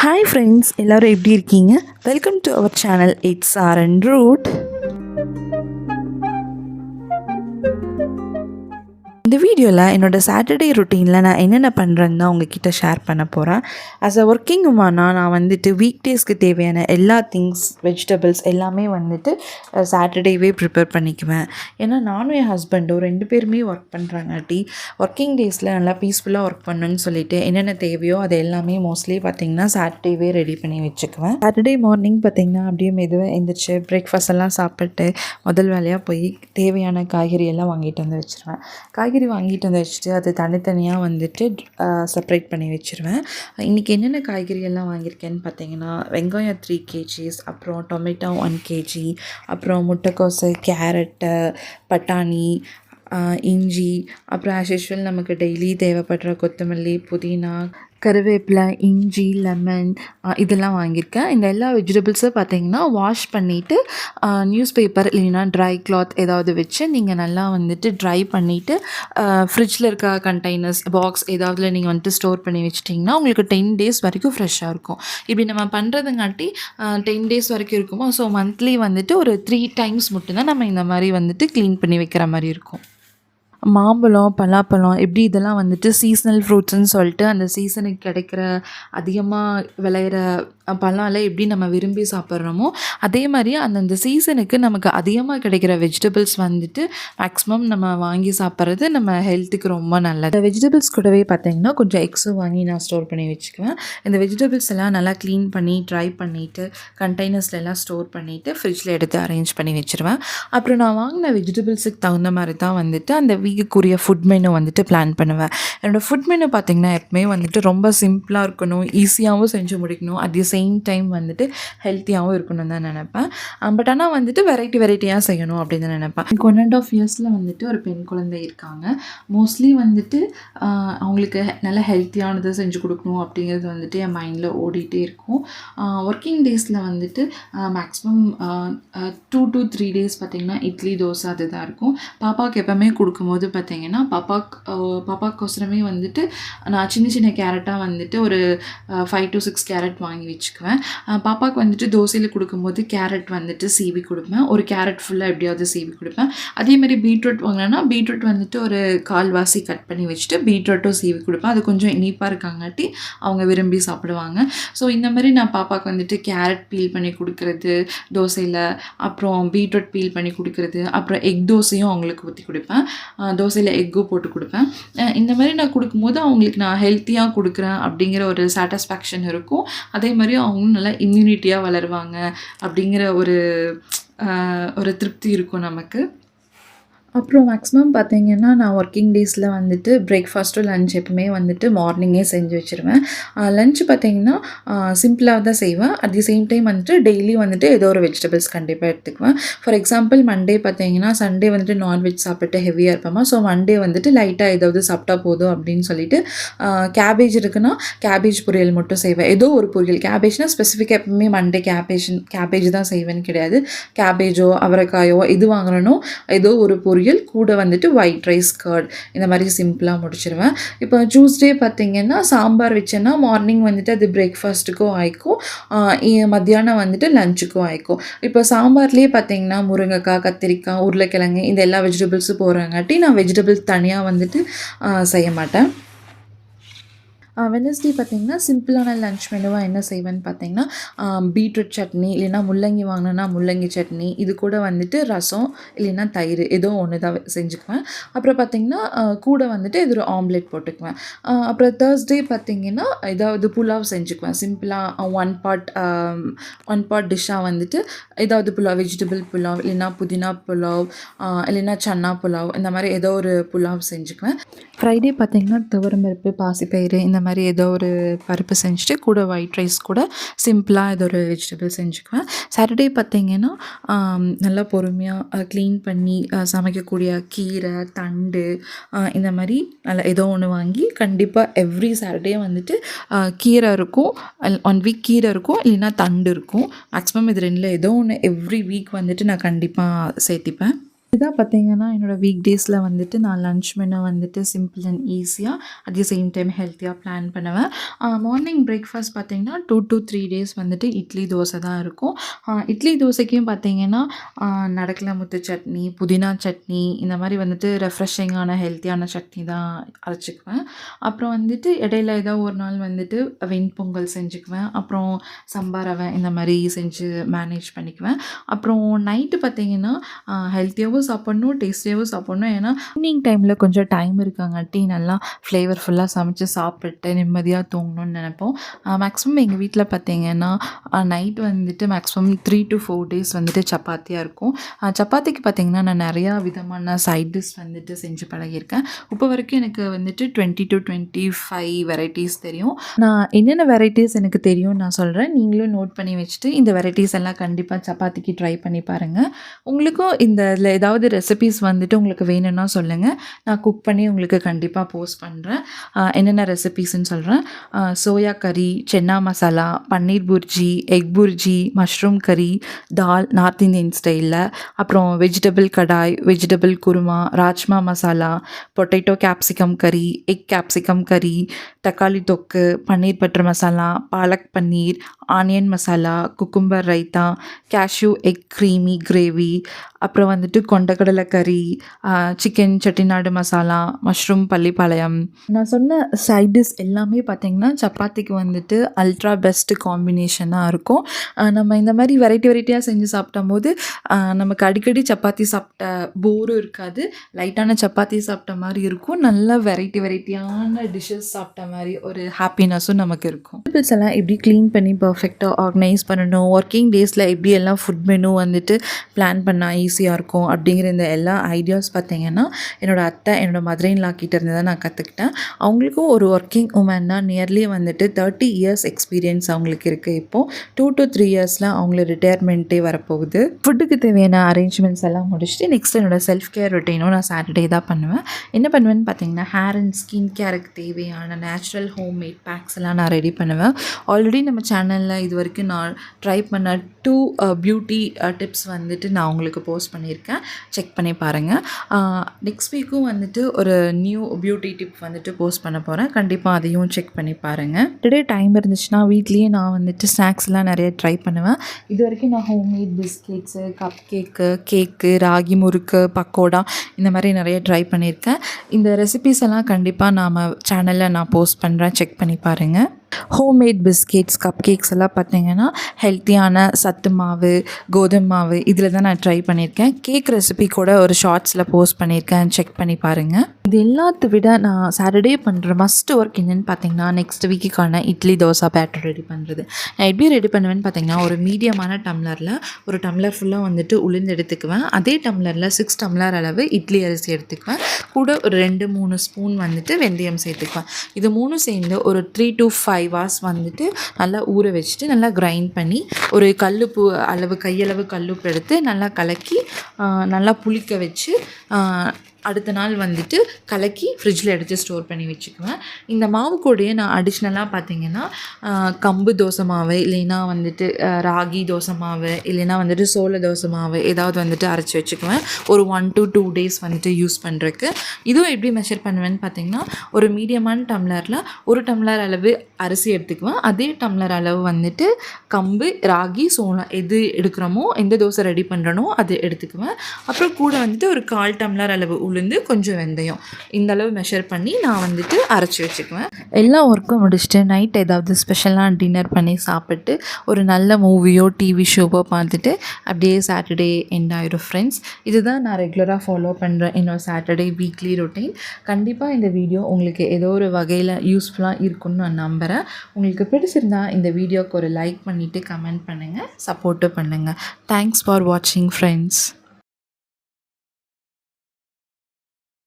Hi friends, எல்லாரும் எப்படி இருக்கீங்க? Welcome to our channel. It's RN Root. இந்த வீடியோவில் என்னோடய சாட்டர்டே ரொட்டீனில் நான் என்னென்ன பண்ணுறேன்னு தான் உங்ககிட்ட ஷேர் பண்ண போகிறேன். ஆஸ் அ ஒர்க்கிங் உமனாக நான் வந்துட்டு வீக் டேஸ்க்கு தேவையான எல்லா திங்ஸ் வெஜிடபிள்ஸ் எல்லாமே வந்துட்டு சாட்டர்டேவே ப்ரிப்பேர் பண்ணிக்குவேன். ஏன்னா நானும் என் ஹஸ்பண்டும் 2 பேருமே ஒர்க் பண்ணுறாங்காட்டி ஒர்க்கிங் டேஸில் நல்லா பீஸ்ஃபுல்லாக ஒர்க் பண்ணணுன்னு சொல்லிட்டு என்னென்ன தேவையோ அது எல்லாமே மோஸ்ட்லி பார்த்திங்கன்னா சாட்டர்டேவே ரெடி பண்ணி வச்சுக்குவேன். சாட்டர்டே மார்னிங் பார்த்திங்கன்னா அப்படியே மெதுவாக எழுந்திரிச்சு பிரேக்ஃபாஸ்ட் எல்லாம் சாப்பிட்டு முதல் வேலையாக போய் தேவையான காய்கறி எல்லாம் வாங்கிட்டு வந்து வச்சுருவேன். காய்கறி வாங்கிட்டு வந்து வச்சுட்டு அது தனித்தனியாக வந்துட்டு செப்ரேட் பண்ணி வச்சுருவேன். இன்றைக்கி என்னென்ன காய்கறி எல்லாம் வாங்கியிருக்கேன்னு பார்த்தீங்கன்னா வெங்காயம் 3 kgs, அப்புறம் டொமேட்டோ 1 kg, அப்புறம் முட்டைக்கோசு, கேரட்டு, பட்டாணி, இஞ்சி, அப்புறம் ஆஸ் யூஷுவல் நமக்கு டெய்லி தேவைப்படுற கொத்தமல்லி, புதினா, கருவேப்பிலை, இஞ்சி, லெமன் இதெல்லாம் வாங்கியிருக்கேன். இந்த எல்லா வெஜிடபிள்ஸும் பார்த்தீங்கன்னா வாஷ் பண்ணிவிட்டு நியூஸ் பேப்பர் இல்லைன்னா ட்ரை கிளாத் ஏதாவது வச்சு நீங்கள் நல்லா வந்துட்டு ட்ரை பண்ணிவிட்டு ஃப்ரிட்ஜில் இருக்க கண்டெய்னர்ஸ் பாக்ஸ் ஏதாவதுல நீங்கள் வந்துட்டு ஸ்டோர் பண்ணி வச்சிட்டிங்கன்னா உங்களுக்கு 10 days வரைக்கும் ஃப்ரெஷ்ஷாக இருக்கும். இப்படி நம்ம பண்ணுறதுங்காட்டி 10 days வரைக்கும் இருக்குமோ. ஸோ மந்த்லி வந்துட்டு ஒரு 3 times மட்டும்தான் நம்ம இந்த மாதிரி வந்துட்டு க்ளீன் பண்ணி வைக்கிற மாதிரி இருக்கும். மாம்பழம், பலாப்பழம் எப்படி இதெல்லாம் வந்துட்டு சீசனல் ஃப்ரூட்ஸ்ன்னு சொல்லிட்டு அந்த சீசனுக்கு கிடைக்கிற அதிகமாக விளையிற பழம்லாம் எப்படி நம்ம விரும்பி சாப்பிட்றோமோ அதே மாதிரி அந்தந்த சீசனுக்கு நமக்கு அதிகமாக கிடைக்கிற வெஜிடபிள்ஸ் வந்துட்டு மேக்ஸிமம் நம்ம வாங்கி சாப்பிட்றது நம்ம ஹெல்த்துக்கு ரொம்ப நல்லது. வெஜிடபிள்ஸ் கூடவே பார்த்திங்கன்னா கொஞ்சம் எக்ஸும் வாங்கி நான் ஸ்டோர் பண்ணி வச்சுக்குவேன். இந்த வெஜிடபிள்ஸ் எல்லாம் நல்லா க்ளீன் பண்ணி ட்ரை பண்ணிவிட்டு கண்டெய்னர்ஸ்லாம் ஸ்டோர் பண்ணிவிட்டு ஃப்ரிட்ஜில் எடுத்து அரேஞ்ச் பண்ணி வச்சுருவேன். அப்புறம் நான் வாங்கின வெஜிடபிள்ஸுக்கு தகுந்த மாதிரி தான் வந்துட்டு அந்த வீக்குக்குரிய ஃபுட் மெனு வந்துட்டு பிளான் பண்ணுவேன். என்னோடய ஃபுட் மெனு பார்த்திங்கன்னா எப்பவுமே வந்துட்டு ரொம்ப சிம்பிளாக இருக்கணும், ஈஸியாகவும் செஞ்சு முடிக்கணும், அட் தி சேம் டைம் வந்துட்டு ஹெல்த்தியாகவும் இருக்கணும்னு தான் நினைப்பேன். பட் ஆனால் வந்துட்டு வெரைட்டியாக செய்யணும் அப்படின்னு தான் நினைப்பேன். எனக்கு 1.5 yearsல வந்துட்டு ஒரு பெண் குழந்தை இருக்காங்க. மோஸ்ட்லி வந்துட்டு அவங்களுக்கு நல்ல ஹெல்த்தியானதை செஞ்சு கொடுக்கணும் அப்படிங்கிறது வந்துட்டு என் மைண்டில் ஓடிட்டே இருக்கும். ஒர்க்கிங் டேஸில் வந்துட்டு மேக்ஸிமம் 2 to 3 days பார்த்திங்கன்னா இட்லி, தோசை அதுதான் இருக்கும். பாப்பாவுக்கு எப்போவுமே கொடுக்கும்போது பார்த்திங்கன்னா பாப்பாக்கோசரமே வந்துட்டு நான் சின்ன கேரட்டாக வந்துட்டு ஒரு 5 to 6 கேரட் வாங்கி வச்சுக்குவேன். பாப்பாவுக்கு வந்துட்டு தோசையில் கொடுக்கும்போது கேரட் வந்துட்டு சீவி கொடுப்பேன். ஒரு கேரட் ஃபுல்லாக எப்படியாவது சீவி கொடுப்பேன். அதேமாதிரி பீட்ரூட் வாங்கினேன்னா பீட்ரூட் வந்துட்டு ஒரு கால்வாசி கட் பண்ணி வச்சுட்டு பீட்ரூட்டும் சீவி கொடுப்பேன். அது கொஞ்சம் இனிப்பாக இருக்காங்காட்டி அவங்க விரும்பி சாப்பிடுவாங்க. ஸோ இந்த மாதிரி நான் பாப்பாவுக்கு வந்துட்டு கேரட் பீல் பண்ணி கொடுக்குறது தோசையில், அப்புறம் பீட்ரூட் பீல் பண்ணி கொடுக்குறது, அப்புறம் எக் தோசையும் அவங்களுக்கு ஊற்றி கொடுப்பேன். தோசையில் எக்கும் போட்டு கொடுப்பேன். இந்த மாதிரி நான் கொடுக்கும்போது அவங்களுக்கு நான் ஹெல்த்தியாக கொடுக்குறேன் அப்படிங்கிற ஒரு சாட்டிஸ்ஃபேக்ஷன் இருக்கும். அதே மாதிரி அவங்களும் நல்லா இம்யூனிட்டியாக வளருவாங்க அப்படிங்கிற ஒரு திருப்தி இருக்கும் நமக்கு. அப்புறம் மேக்ஸிமம் பார்த்திங்கன்னா நான் ஒர்க்கிங் டேஸில் வந்துட்டு பிரேக்ஃபாஸ்ட்டும் லன்ச் எப்பவுமே வந்துட்டு மார்னிங்கே செஞ்சு வச்சுருவேன். லன்ச் பார்த்திங்கன்னா சிம்பிளாக தான் செய்வேன். அட் தி சேம் டைம் வந்துட்டு டெய்லி வந்துட்டு ஏதோ ஒரு வெஜிடபிள்ஸ் கண்டிப்பாக எடுத்துக்குவேன். ஃபார் எக்ஸாம்பிள் மண்டே பார்த்திங்கன்னா சண்டே வந்துட்டு நான்வெஜ் சாப்பிட்டு ஹெவியாக இருப்பேமா. ஸோ மண்டே வந்துட்டு லைட்டாக ஏதாவது சாப்பிட்டா போதும் அப்படின்னு சொல்லிட்டு கேபேஜ் இருக்குன்னா கேபேஜ் பொரியல் மட்டும் செய்வேன். ஏதோ ஒரு பொரியல், கேபேஜ்னால் ஸ்பெசிஃபிக்காக எப்பவுமே மண்டே கேபேஜ் தான் செய்வேன்னு கிடையாது. கேபேஜோ அவரைக்காயோ எது வாங்குறனோ ஏதோ ஒரு பொரியல் கூட வந்துட்டு ஒயிட் ரைஸ், கர்ட் இந்த மாதிரி சிம்பிளாக முடிச்சிடுவேன். இப்போ டியூஸ்டே பார்த்திங்கன்னா சாம்பார் வச்சேன்னா மார்னிங் வந்துட்டு அது பிரேக்ஃபாஸ்ட்டுக்கும் ஆயிக்கும், மத்தியானம் வந்துட்டு லஞ்சுக்கும் ஆயிக்கும். இப்போ சாம்பார்லேயே பார்த்திங்கன்னா முருங்கைக்காய், கத்திரிக்காய், உருளைக்கிழங்கு இந்த எல்லா வெஜிடபிள்ஸும் போடுறங்காட்டி நான் வெஜிடபிள்ஸ் தனியாக வந்துட்டு செய்ய மாட்டேன். வெனஸ்டே பார்த்திங்கன்னா சிம்பிளான லன்ச் மெனுவாக என்ன செய்வேன்னு பார்த்திங்கன்னா பீட்ரூட் சட்னி, இல்லைன்னா முள்ளங்கி வாங்கினேன்னா முள்ளங்கி சட்னி, இது கூட வந்துட்டு ரசம் இல்லைன்னா தயிர் ஏதோ ஒன்று தான் செஞ்சுக்குவேன். அப்புறம் பார்த்திங்கன்னா கூட வந்துட்டு இது ஒரு ஆம்லேட் போட்டுக்குவேன். அப்புறம் தேர்ஸ்டே பார்த்திங்கன்னா ஏதாவது புலாவ் செஞ்சுக்குவேன். சிம்பிளாக ஒன் பாட் டிஷ்ஷாக வந்துட்டு ஏதாவது புலாவ், வெஜிடபிள் புலாவ் இல்லைன்னா புதினா புலாவ் இல்லைன்னா சன்னா புலாவ் இந்த மாதிரி ஏதோ ஒரு புலாவ் செஞ்சுக்குவேன். ஃப்ரைடே பார்த்திங்கன்னா துவரம்பருப்பு, பாசிப்பயிறு இந்த மாதிரி ஏதோ ஒரு பருப்பு செஞ்சுட்டு கூட ஒயிட் ரைஸ் கூட சிம்பிளாக ஏதோ ஒரு வெஜிடபிள் செஞ்சுக்குவேன். சாட்டர்டே பார்த்திங்கன்னா நல்லா பொறுமையாக க்ளீன் பண்ணி சமைக்கக்கூடிய கீரை, தண்டு இந்த மாதிரி நல்லா ஏதோ ஒன்று வாங்கி கண்டிப்பாக எவ்ரி சாட்டர்டே வந்துட்டு கீரை இருக்கும், 1 week கீரை இருக்கும் இல்லைன்னா தண்டு இருக்கும். மேக்ஸிமம் இது 2ல் ஏதோ ஒன்று எவ்ரி வீக் வந்துட்டு நான் கண்டிப்பாக சேர்த்திப்பேன். இதான் பார்த்தீங்கன்னா, என்னோடய வீக் டேஸில் வந்துட்டு நான் லன்ச் மெனு வந்துட்டு சிம்பிள் அண்ட் ஈஸியாக அட் தி சேம் டைம் ஹெல்த்தியாக பிளான் பண்ணுவேன். மார்னிங் பிரேக்ஃபாஸ்ட் பார்த்தீங்கன்னா 2 to 3 டேஸ் வந்துட்டு இட்லி, தோசை தான் இருக்கும். இட்லி, தோசைக்கும் பார்த்தீங்கன்னா நடக்கல முத்து சட்னி, புதினா சட்னி இந்த மாதிரி வந்துட்டு ரெஃப்ரெஷிங்கான ஹெல்த்தியான சட்னி தான் அரைச்சிக்குவேன். அப்புறம் வந்துட்டு இடையில ஏதோ ஒரு நாள் வந்துட்டு வெண்பொங்கல் செஞ்சுக்குவேன். அப்புறம் சம்பா ரவை இந்த மாதிரி செஞ்சு மேனேஜ் பண்ணிக்குவேன். அப்புறம் நைட்டு பார்த்தீங்கன்னா ஹெல்த்தியாகவும் சாப்பிட்ணும், டேஸ்டியாகவும் சாப்பிட்ணும். ஏன்னா ஈவினிங் டைமில் கொஞ்சம் டைம் இருக்காங்காட்டி நல்லா ஃப்ளேவர்ஃபுல்லாக சமைச்சு சாப்பிட்டு நிம்மதியாக தூங்கணும்னு நினைப்போம். மேக்ஸிமம் எங்கள் வீட்டில் பார்த்தீங்கன்னா நைட் வந்துட்டு மேக்ஸிமம் 3 to 4 டேஸ் வந்துட்டு சப்பாத்தியாக இருக்கும். சப்பாத்திக்கு பார்த்தீங்கன்னா நான் நிறையா விதமான சைட் டிஷ் வந்துட்டு செஞ்சு பழகியிருக்கேன். இப்போ வரைக்கும் எனக்கு வந்துட்டு 20 to 25 வெரைட்டிஸ் தெரியும். நான் என்னென்ன வெரைட்டிஸ் எனக்கு தெரியும்னு நான் சொல்கிறேன். நீங்களும் நோட் பண்ணி வச்சுட்டு இந்த வெரைட்டிஸ் எல்லாம் கண்டிப்பாக சப்பாத்திக்கு ட்ரை பண்ணி பாருங்கள். உங்களுக்கும் இந்த இதில் ஏதாவது ரெசிபீஸ் வந்துட்டு உங்களுக்கு வேணும்னா சொல்லுங்கள். நான் குக் பண்ணி உங்களுக்கு கண்டிப்பாக போஸ்ட் பண்ணுறேன். என்னென்ன ரெசிபீஸ்ன்னு சொல்கிறேன். சோயா கறி, சென்னா மசாலா, பன்னீர் புர்ஜி, எக் புர்ஜி, மஷ்ரூம் கறி, தால் நார்த் இந்தியன் ஸ்டைலில், அப்புறம் vegetable kadai, vegetable kurma, rajma masala, potato capsicum கறி, எக் கேப்சிகம் கறி, தக்காளி தொக்கு, paneer butter masala, palak paneer, onion masala, cucumber raita, cashew egg creamy gravy, அப்புறம் வந்துட்டு கொண்டக்கடலை கறி, சிக்கன் செட்டிநாடு மசாலா, மஷ்ரூம் பள்ளிப்பாளையம். நான் சொன்ன சைட் டிஷ் எல்லாமே பார்த்திங்கன்னா சப்பாத்திக்கு வந்துட்டு அல்ட்ரா பெஸ்ட்டு காம்பினேஷனாக இருக்கும். நம்ம இந்த மாதிரி வெரைட்டியாக செஞ்சு சாப்பிடும்போது நமக்கு அடிக்கடி சப்பாத்தி சாப்பிட்ட போரும் இருக்காது. லைட்டான சப்பாத்தி சாப்பிட்ட மாதிரி இருக்கும். நல்லா வெரைட்டியான டிஷ்ஷஸ் சாப்பிட்ட மாதிரி ஒரு ஹாப்பினஸும் நமக்கு இருக்கும். வெஜிடபிள்ஸ் எல்லாம் எப்படி க்ளீன் பண்ணி பர்ஃபெக்டாக ஆர்கனைஸ் பண்ணணும், ஒர்க்கிங் டேஸில் எப்படி எல்லாம் ஃபுட் மெனு வந்துட்டு பிளான் பண்ணால் ஈஸியாக இருக்கும் அப்படிங்கிற இந்த எல்லா ஐடியாஸ் பார்த்திங்கன்னா என்னோடய அத்தை, என்னோடய மதர் இன் லா கிட்ட இருந்து தான் நான் கற்றுக்கிட்டேன். அவங்களுக்கும் ஒரு ஒர்க்கிங் உமன் தான். நியர்லி வந்துட்டு 30 இயர்ஸ் எக்ஸ்பீரியன்ஸ் அவங்களுக்கு இருக்குது. இப்போது 2 to 3 இயர்ஸில் அவங்களுக்கு ரிட்டையர்மெண்ட்டே வரப்போகுது. ஃபுட்டுக்கு தேவையான அரேஞ்ச்மெண்ட்ஸ் எல்லாம் முடிச்சுட்டு நெக்ஸ்ட் என்னோடய செல்ஃப் கேர் ரொட்டீனும் நான் சாட்டர்டே தான் பண்ணுவேன். என்ன பண்ணுவேன்னு பார்த்தீங்கன்னா ஹேர் அண்ட் ஸ்கின் கேருக்கு தேவையான நேச்சுரல் ஹோம் மேட் பேக்ஸ் எல்லாம் நான் ரெடி பண்ணுவேன். ஆல்ரெடி நம்ம சேனலில் இது வரைக்கும் நான் ட்ரை பண்ண 2 பியூட்டி டிப்ஸ் வந்துட்டு நான் உங்களுக்கு போஸ்ட் பண்ணியிருக்கேன். செக் பண்ணி பாருங்கள். நெக்ஸ்ட் வீக்கும் வந்துட்டு ஒரு நியூ பியூட்டி டிப் வந்துட்டு போஸ்ட் பண்ண போகிறேன். கண்டிப்பாக அதையும் செக் பண்ணி பாருங்கள். டுடே டைம் இருந்துச்சுன்னா வீட்லேயே நான் வந்துட்டு ஸ்நாக்ஸ்லாம் நிறைய ட்ரை பண்ணுவேன். இது வரைக்கும் நான் homemade biscuits, cup cake, ragi முறுக்கு, பக்கோடா இந்த மாதிரி நிறைய ட்ரை பண்ணியிருக்கேன். இந்த ரெசிபீஸ் எல்லாம் கண்டிப்பாக நாம் சேனலில் நான் போஸ்ட் பண்ணுறேன். செக் பண்ணி பாருங்கள். ஹோம்மேட் பிஸ்கெட்ஸ், கப் கேக்ஸ் எல்லாம் பார்த்திங்கன்னா ஹெல்த்தியான சத்து மாவு, கோதுமை மாவு இதில் தான் நான் ட்ரை பண்ணியிருக்கேன். கேக் ரெசிபி கூட ஒரு ஷார்ட்ஸில் போஸ்ட் பண்ணியிருக்கேன். செக் பண்ணி பாருங்கள். இது எல்லாத்தை விட நான் சாட்டர்டே பண்ணுற மஸ்ட் ஒர்க் என்னென்னு பார்த்தீங்கன்னா நெக்ஸ்ட் வீக்குக்கான இட்லி, தோசை பேட்டர் ரெடி பண்ணுறது. நான் எப்படி ரெடி பண்ணுவேன்னு பார்த்தீங்கன்னா ஒரு மீடியமான டம்ளரில் ஒரு டம்ளர் ஃபுல்லாக வந்துட்டு உளுந்து எடுத்துக்குவேன். அதே டம்ளரில் 6 டம்ளர் அளவு இட்லி அரிசி எடுத்துக்குவேன். கூட ஒரு 2-3 ஸ்பூன் வந்துட்டு வெந்தயம் சேர்த்துக்குவேன். இது 3 சேர்ந்து ஒரு 3 to 5 hours வந்துட்டு நல்லா ஊற வச்சுட்டு நல்லா கிரைண்ட் பண்ணி ஒரு கல்லுப்பு அளவு கையளவு கல்லுப்பு எடுத்து நல்லா கலக்கி நல்லா புளிக்க வச்சு அடுத்த நாள் வந்துட்டு கலக்கி ஃப்ரிட்ஜில் எடுத்து ஸ்டோர் பண்ணி வச்சுக்குவேன். இந்த மாவு கூடயே நான் அடிஷ்னலாக பார்த்திங்கன்னா கம்பு தோசை மாவு, இல்லைன்னா வந்துட்டு ராகி தோசை மாவு, இல்லைன்னா வந்துட்டு சோள தோசை மாவு ஏதாவது வந்துட்டு அரைச்சி வச்சுக்குவேன். ஒரு 1 to 2 days வந்துட்டு யூஸ் பண்ணுறதுக்கு. இதுவும் எப்படி மெஷர் பண்ணுவேன்னு பார்த்திங்கன்னா ஒரு மீடியமான டம்ளரில் 1 டம்ளர் அளவு அரிசி எடுத்துக்குவேன். அதே டம்ளர் அளவு வந்துட்டு கம்பு, ராகி, சோளம் எது எடுக்கிறோமோ, எந்த தோசை ரெடி பண்ணுறனோ அது எடுத்துக்குவேன். அப்புறம் கூட வந்துட்டு ஒரு 1/4 டம்ளர் அளவு உளுந்து, கொஞ்சம் வெந்தயம் இந்த அளவு மெஷர் பண்ணி நான் வந்துட்டு அரைச்சி வச்சுக்குவேன். எல்லா ஒர்க்கும் முடிச்சுட்டு நைட் ஏதாவது ஸ்பெஷலாக டின்னர் பண்ணி சாப்பிட்டு ஒரு நல்ல மூவியோ டிவி ஷோவோ பார்த்துட்டு அப்படியே சாட்டர்டே எண்ட் ஆயிடும் ஃப்ரெண்ட்ஸ். இதுதான் நான் ரெகுலராக ஃபாலோ பண்ணுறேன் என்னோட சாட்டர்டே வீக்லி ரொட்டீன். கண்டிப்பாக இந்த வீடியோ உங்களுக்கு ஏதோ ஒரு வகையில் யூஸ்ஃபுல்லாக இருக்குன்னு நான் நம்புகிறேன். உங்களுக்கு பிடிச்சிருந்தா இந்த வீடியோக்கு ஒரு லைக் பண்ணிவிட்டு கமெண்ட் பண்ணுங்கள், சப்போர்ட்டும் பண்ணுங்கள். தேங்க்ஸ் ஃபார் வாட்சிங் ஃப்ரெண்ட்ஸ்.